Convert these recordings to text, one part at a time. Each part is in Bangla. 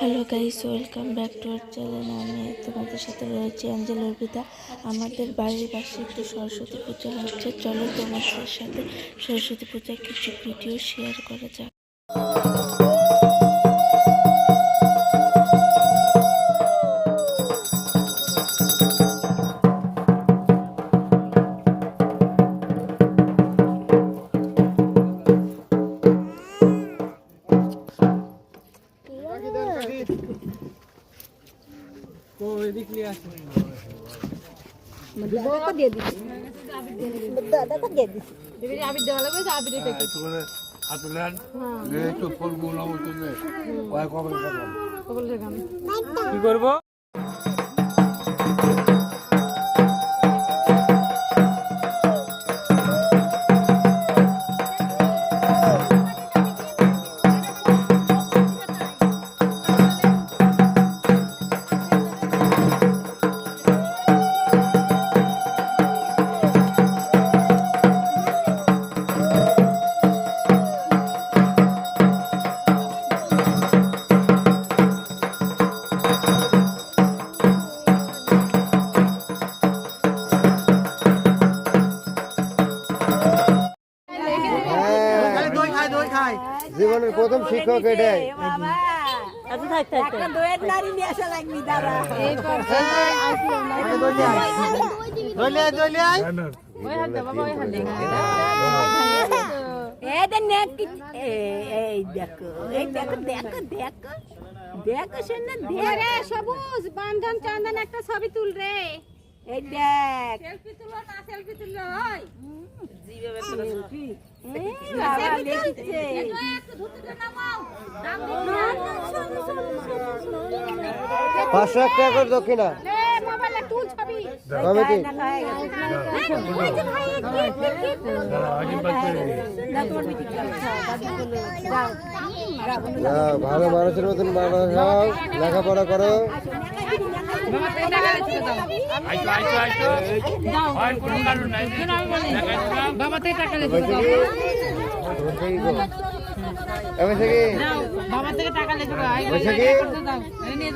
Hello guys, welcome back to our channel. আমি তোমাদের সাথে রয়েছে অঞ্জল অর্পিতা। আমাদের বাড়ির পাশে একটু সরস্বতী পূজা হচ্ছে। চলো তোমাদের সাথে সরস্বতী পূজার কিছু ভিডিও শেয়ার করা যাক। কি করবো? জীবনের প্রথম শিক্ষক এটাই। সবুজ বান্ধন চন্দন একটা ছবি তুল রে। এই দেখ সেলফি তুলো না, সেলফি তুললো হয় সেলফি। $500 দক্ষিণা ভালো মানুষের মতন লেখাপড়া করো।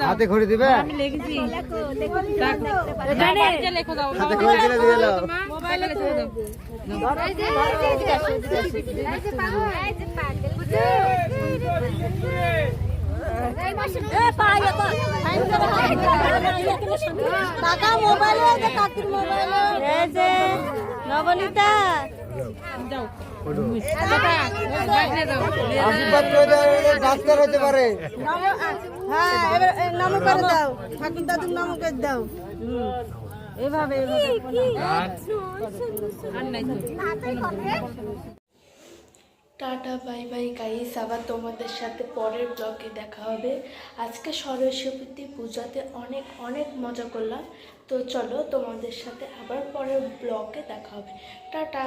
হাতে খড়ি দিবে, হাতে খড়ি দিলে দিয়ে দাও। নবনীতা আশীর্বাদ করে দাও, ডাক্তার হতে পারে। নাম করে দাও, ঠাকুর দাদুর নাম করে দাও। এভাবে টাটা, বাই বাই গাইস। আবার তোমাদের সাথে পরের ব্লগে দেখা হবে। আজকে সরস্বতী পূজাতে অনেক অনেক মজা করলাম। তো চলো তোমাদের সাথে আবার পরের ব্লগে দেখা হবে। টাটা।